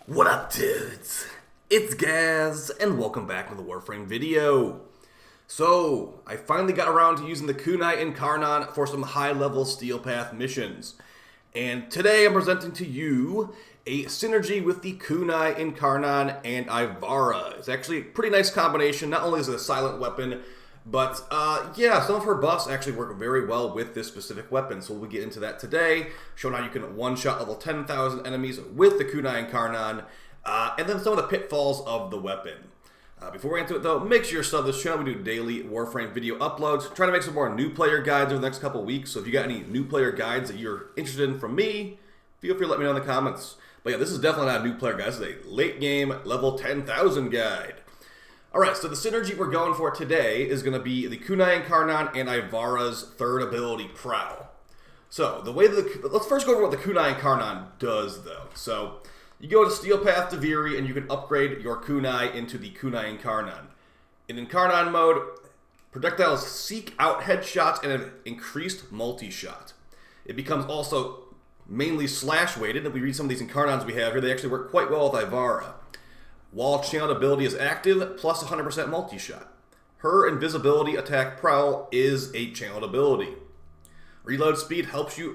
What up, dudes? It's Gaz, and welcome back to the Warframe video. So, I finally got around to using the Kunai Incarnon for some high-level Steel Path missions. And today I'm presenting to you a synergy with the Kunai Incarnon and Ivara. It's actually a pretty nice combination. Not only is it a silent weapon, but yeah, some of her buffs actually work very well with this specific weapon. So we'll get into that today, showing how you can one-shot level 10,000 enemies with the Kunai Incarnon, and then some of the pitfalls of the weapon. Before we get into it though, make sure you're subbed to this channel. We do daily Warframe video uploads. Trying to make some more new player guides over the next couple weeks. So if you got any new player guides that you're interested in from me, feel free to let me know in the comments. But yeah, this is definitely not a new player guide. This is a late game level 10,000 guide. Alright, so the synergy we're going for today is going to be the Kunai Incarnon and Ivara's third ability, Prowl. So, the way let's first go over what the Kunai Incarnon does, though. So, you go to Steel Path Duviri, and you can upgrade your Kunai into the Kunai Incarnon. In Incarnon mode, projectiles seek out headshots and an increased multi-shot. It becomes also mainly slash-weighted. If we read some of these Incarnons we have here, they actually work quite well with Ivara. While channeled ability is active, plus 100% multi-shot. Her invisibility attack Prowl is a channeled ability. Reload speed helps you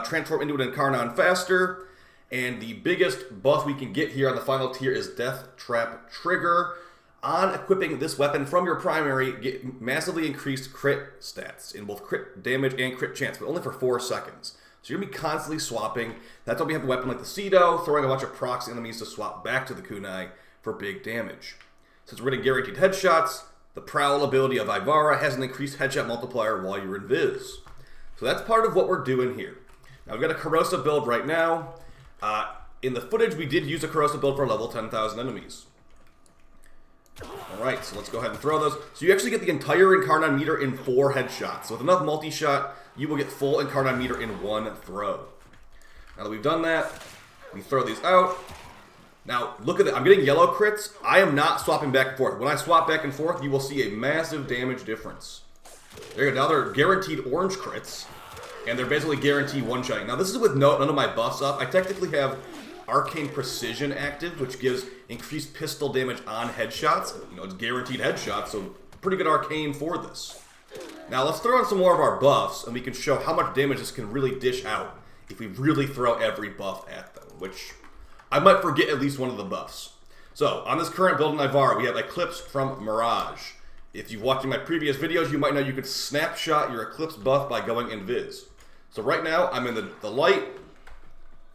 transform into an Incarnon faster. And the biggest buff we can get here on the final tier is Death Trap Trigger. On equipping this weapon from your primary, get massively increased crit stats in both crit damage and crit chance, but only for 4 seconds. So you're going to be constantly swapping. That's why we have a weapon like the Cedo, throwing a bunch of proxy enemies to swap back to the Kunai for big damage. Since we're getting guaranteed headshots, the Prowl ability of Ivara has an increased headshot multiplier while you're in Viz. So that's part of what we're doing here. Now we've got a corrosive build right now. In the footage, we did use a corrosive build for level 10,000 enemies. Alright, so let's go ahead and throw those. So you actually get the entire Incarnon meter in 4 headshots. So with enough multi-shot, you will get full Incarnon meter in 1 throw. Now that we've done that, we throw these out. Now, look at that. I'm getting yellow crits. I am not swapping back and forth. When I swap back and forth, you will see a massive damage difference. There you go. Now they're guaranteed orange crits, and they're basically guaranteed one-shotting. Now, this is with none of my buffs up. I technically have Arcane Precision active, which gives increased pistol damage on headshots. You know, it's guaranteed headshots, so pretty good arcane for this. Now, let's throw in some more of our buffs, and we can show how much damage this can really dish out if we really throw every buff at them, which I might forget at least one of the buffs. So, on this current build in Ivara, we have Eclipse from Mirage. If you've watched my previous videos, you might know you could snapshot your Eclipse buff by going in Viz. So right now, I'm in the light.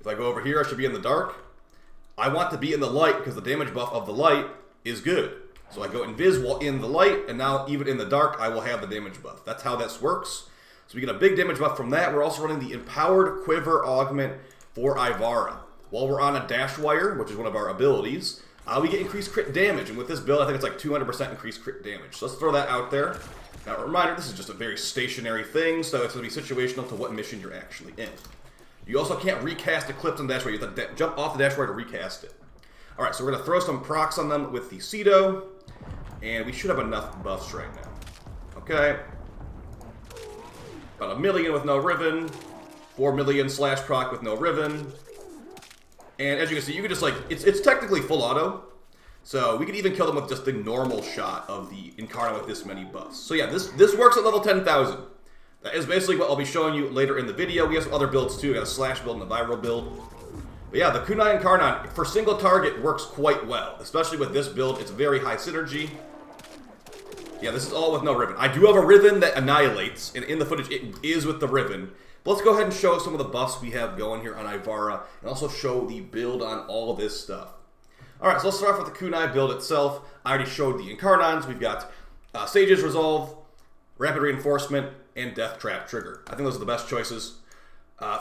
If I go over here, I should be in the dark. I want to be in the light because the damage buff of the light is good. So I go in Viz while in the light, and now even in the dark, I will have the damage buff. That's how this works. So we get a big damage buff from that. We're also running the Empowered Quiver Augment for Ivara. While we're on a dash wire, which is one of our abilities, we get increased crit damage. And with this build, I think it's like 200% increased crit damage. So let's throw that out there. Now, a reminder, this is just a very stationary thing, so it's going to be situational to what mission you're actually in. You also can't recast Eclipse on the dash wire. You have to jump off the dash wire to recast it. Alright, so we're going to throw some procs on them with the Cedo, and we should have enough buffs right now. Okay. About 1 million with no Riven, 4 million slash proc with no Riven. And as you can see, you can just like, it's technically full auto. So we could even kill them with just the normal shot of the Incarnon with this many buffs. So yeah, this works at level 10,000. That is basically what I'll be showing you later in the video. We have some other builds too. We got a slash build and a viral build. But yeah, the Kunai Incarnon for single target works quite well. Especially with this build, it's very high synergy. Yeah, this is all with no Riven. I do have a Riven that annihilates, and in the footage it is with the Riven. But let's go ahead and show some of the buffs we have going here on Ivara, and also show the build on all of this stuff. Alright, so let's start off with the Kunai build itself. I already showed the Incarnons. We've got Sage's Resolve, Rapid Reinforcement, and Death Trap Trigger. I think those are the best choices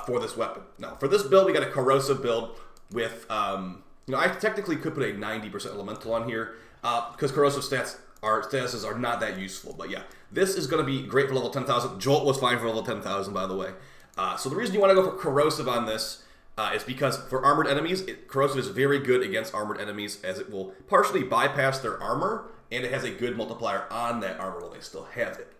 for this weapon. Now, for this build, we got a Corrosive build with, you know, I technically could put a 90% Elemental on here, because Corrosive statuses are not that useful. But yeah, this is going to be great for level 10,000. Jolt was fine for level 10,000, by the way. So the reason you want to go for Corrosive on this is because for armored enemies, Corrosive is very good against armored enemies, as it will partially bypass their armor, and it has a good multiplier on that armor while they still have it.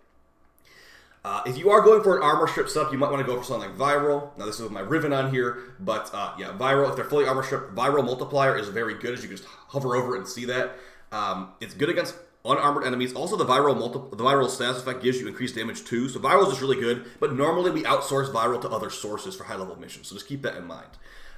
If you are going for an armor strip setup, you might want to go for something like Viral. Now, this is with my Riven on here, but yeah, Viral, if they're fully armor stripped, Viral Multiplier is very good, as you can just hover over it and see that. It's good against unarmored enemies. Also, the Viral status effect gives you increased damage too, so Viral is just really good, but normally we outsource Viral to other sources for high-level missions, so just keep that in mind.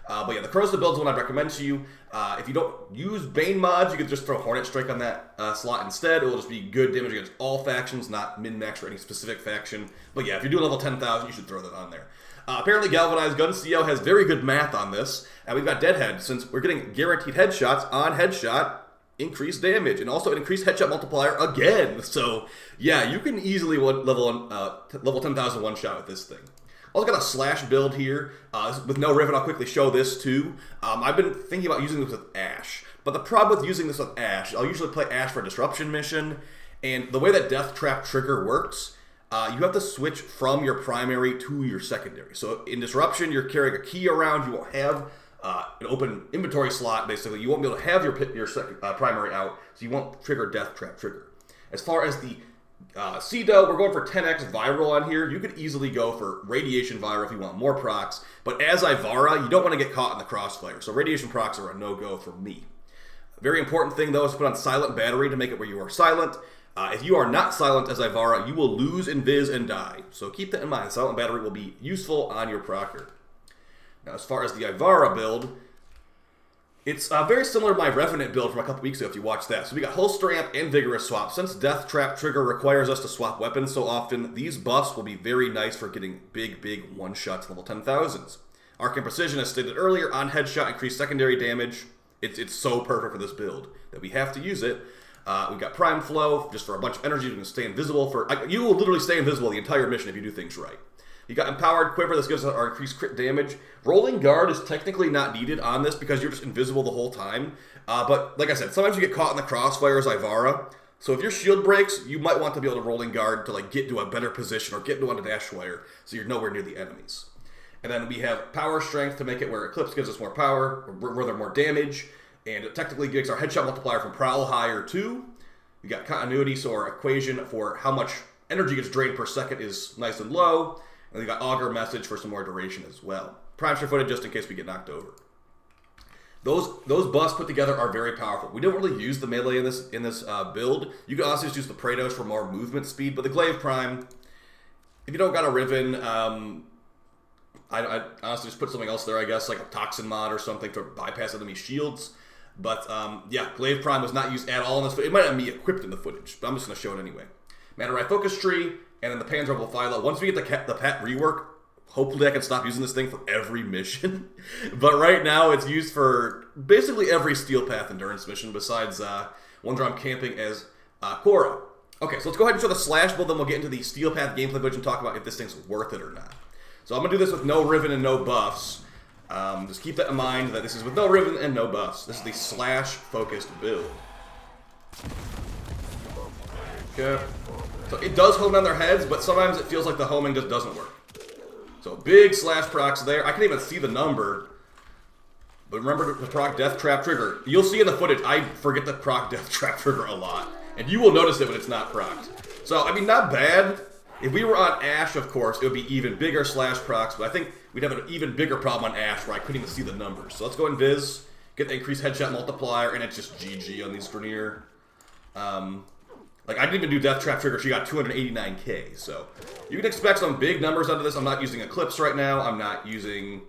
But yeah, the Corrosive build is one I'd recommend to you. If you don't use Bane mods, you can just throw Hornet Strike on that slot instead. It will just be good damage against all factions, not min-max for any specific faction. But yeah, if you're doing level 10,000, you should throw that on there. Apparently, Galvanized Gun CO has very good math on this. And we've got Deadhead, since we're getting guaranteed headshots on headshot, increased damage, and also an increased headshot multiplier again. So yeah, you can easily level 10,000 one-shot with this thing. Also got a slash build here with no Riven. I'll quickly show this too. I've been thinking about using this with Ashe, but the problem with using this with Ashe, I'll usually play Ashe for a disruption mission, and the way that Death Trap trigger works, you have to switch from your primary to your secondary. So in disruption, you're carrying a key around. You won't have an open inventory slot. Basically, you won't be able to have your primary out, so you won't trigger Death Trap trigger. As far as the CDO, we're going for 10x Viral on here. You could easily go for Radiation Viral if you want more procs, but as Ivara, you don't want to get caught in the crossfire, so Radiation procs are a no-go for me. A very important thing, though, is to put on Silent Battery to make it where you are silent. If you are not silent as Ivara, you will lose Invis and die, so keep that in mind. Silent Battery will be useful on your procer. Now, as far as the Ivara build, it's very similar to my Revenant build from a couple weeks ago if you watched that. So we got Holster Amp and Vigorous Swap. Since Death Trap Trigger requires us to swap weapons so often, these buffs will be very nice for getting big one-shots level 10,000s. Arc and Precision, as stated earlier, on headshot, increased secondary damage. It's so perfect for this build that we have to use it. We've got Prime Flow, just for a bunch of energy. You can stay invisible for... you will literally stay invisible the entire mission if you do things right. You got Empowered Quiver, this gives us our increased crit damage. Rolling Guard is technically not needed on this because you're just invisible the whole time. But like I said, sometimes you get caught in the crossfires, Ivara. So if your shield breaks, you might want to be able to Rolling Guard to like get to a better position or get into a dash wire so you're nowhere near the enemies. And then we have Power Strength to make it where Eclipse gives us more power, or rather more damage. And it technically gives our headshot multiplier from Prowl higher too. We got Continuity, so our equation for how much energy gets drained per second is nice and low. And we got Augur Message for some more duration as well. Prime Sure-Footed just in case we get knocked over. Those buffs put together are very powerful. We don't really use the melee in this build. You can also just use the Praetos for more movement speed, but the Glaive Prime, if you don't got a Riven, I honestly just put something else there, I guess, like a Toxin mod or something to bypass enemy shields. But yeah, Glaive Prime was not used at all in this. It might not be equipped in the footage, but I'm just going to show it anyway. Matarai Focus Tree, and then the Panzer Philo. Once we get the Pet rework, hopefully I can stop using this thing for every mission. But right now it's used for basically every Steel Path Endurance mission besides ones where I'm camping as Korra. Okay, so let's go ahead and show the Slash build, then we'll get into the Steel Path gameplay footage and talk about if this thing's worth it or not. So I'm going to do this with no Riven and no buffs. Just keep that in mind that this is with no Riven and no buffs. This is the Slash-focused build. Okay. So it does home on their heads, but sometimes it feels like the homing just doesn't work. So big slash procs there. I can even see the number. But remember to proc Death Trap Trigger. You'll see in the footage, I forget to proc Death Trap Trigger a lot. And you will notice it when it's not procced. So, I mean, not bad. If we were on Ashe, of course, it would be even bigger slash procs. But I think we'd have an even bigger problem on Ashe where I couldn't even see the numbers. So let's go in Viz, get the increased headshot multiplier, and it's just GG on these Grenier. Like, I didn't even do Death Trap Trigger. She got 289k. So, you can expect some big numbers out of this. I'm not using Eclipse right now. I'm not using...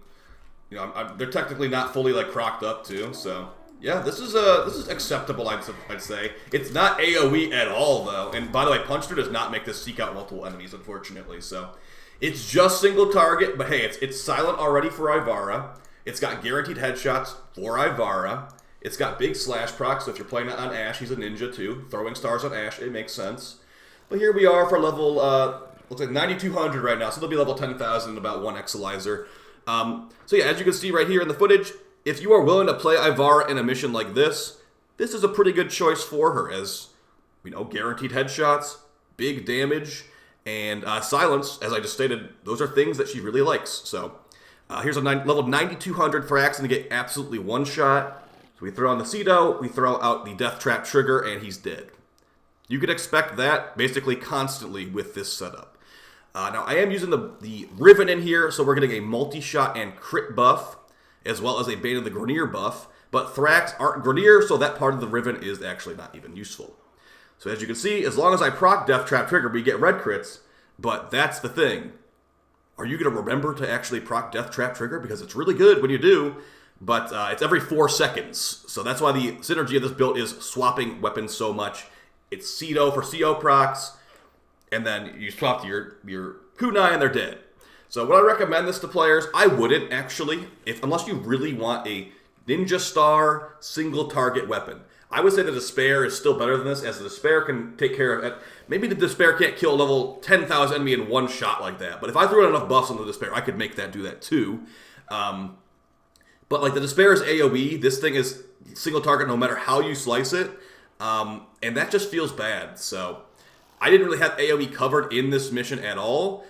You know, they're technically not fully, like, crocked up, too. So, yeah, this is acceptable, I'd say. It's not AoE at all, though. And, by the way, Punch Through does not make this seek out multiple enemies, unfortunately. So, it's just single target. But, hey, it's silent already for Ivara. It's got guaranteed headshots for Ivara. It's got big slash proc, so if you're playing on Ashe, he's a ninja too. Throwing stars on Ashe, it makes sense. But here we are for level, looks like 9,200 right now, so they'll be level 10,000 in about one Exalizer. So yeah, as you can see right here in the footage, if you are willing to play Ivara in a mission like this is a pretty good choice for her, as, you know, guaranteed headshots, big damage, and silence, as I just stated, those are things that she really likes. So here's a level 9,200 for Axon to get absolutely one shot. So we throw on the Cedo, we throw out the Death Trap Trigger, and he's dead. You could expect that basically constantly with this setup. Now, I am using the Riven in here, so we're getting a multi-shot and crit buff, as well as a Bane of the Grenier buff. But Thrax aren't Grenier, so that part of the Riven is actually not even useful. So as you can see, as long as I proc Death Trap Trigger, we get red crits. But that's the thing. Are you going to remember to actually proc Death Trap Trigger? Because it's really good when you do, but it's every 4 seconds. So that's why the synergy of this build is swapping weapons so much. It's Cedo for CO procs, and then you swap to your kunai and they're dead. So would I recommend this to players? I wouldn't, actually, unless you really want a Ninja Star single target weapon. I would say the Despair is still better than this, as the Despair can take care of it. Maybe the Despair can't kill a level 10,000 enemy in one shot like that, but if I threw in enough buffs on the Despair, I could make that do that too. But like the Despair is AoE, this thing is single target no matter how you slice it, and that just feels bad. So I didn't really have AoE covered in this mission at all,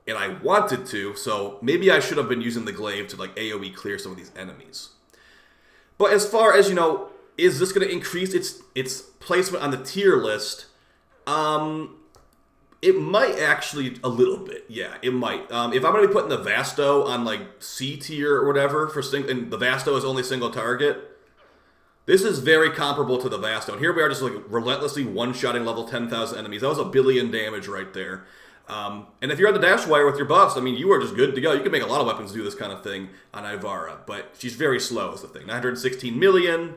and I wanted to, so maybe I should have been using the Glaive to like AoE clear some of these enemies. But as far as, you know, is this going to increase its placement on the tier list? It might actually a little bit. Yeah, it might. If I'm going to be putting the Vasto on like C tier or whatever and the Vasto is only single target, this is very comparable to the Vasto. And here we are just like relentlessly one-shotting level 10,000 enemies. That was 1 billion damage right there. And if you're on the dash wire with your buffs, I mean, you are just good to go. You can make a lot of weapons do this kind of thing on Ivara, but she's very slow is the thing. 916 million.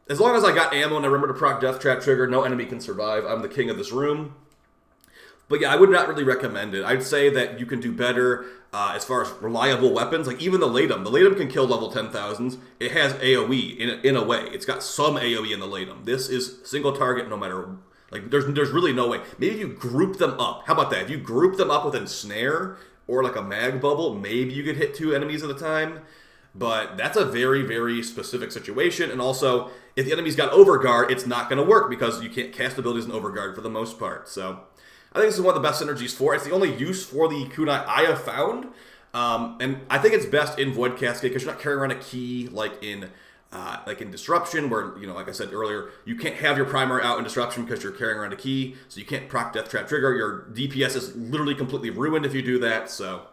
As long as I got ammo and I remember to proc Death Trap Trigger, no enemy can survive. I'm the king of this room. But yeah, I would not really recommend it. I'd say that you can do better as far as reliable weapons. Like even the Latum. The Latum can kill level 10,000s. It has AoE in a way. It's got some AoE in the Latum. This is single target no matter... Like there's really no way. Maybe if you group them up. How about that? If you group them up with a Snare or like a Mag Bubble, maybe you could hit 2 enemies at a time. But that's a very, very specific situation. And also, if the enemy's got Overguard, it's not going to work because you can't cast abilities in Overguard for the most part. So, I think this is one of the best synergies for it. It's the only use for the kunai I have found. And I think it's best in Void Cascade because you're not carrying around a key like in Disruption, where, you know, like I said earlier, you can't have your primary out in Disruption because you're carrying around a key. So you can't proc Death Trap Trigger. Your DPS is literally completely ruined if you do that. So...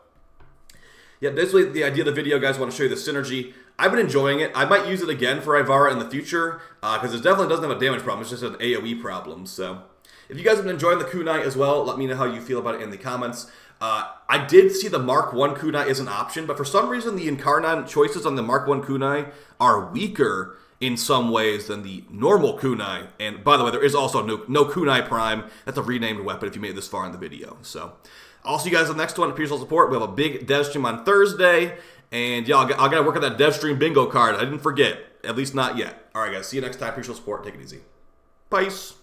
yeah, basically the idea of the video, guys, I want to show you the synergy. I've been enjoying it. I might use it again for Ivara in the future, because it definitely doesn't have a damage problem. It's just an AoE problem. So, if you guys have been enjoying the kunai as well, let me know how you feel about it in the comments. I did see the Mark 1 kunai is an option, but for some reason the Incarnon choices on the Mark 1 kunai are weaker in some ways than the normal kunai. And by the way, there is also no kunai prime. That's a renamed weapon if you made it this far in the video. So... I'll see you guys on the next one. Appreciate support. We have a big dev stream on Thursday. And yeah, I got to work on that dev stream bingo card. I didn't forget. At least not yet. All right, guys. See you next time. Appreciate support. Take it easy. Peace.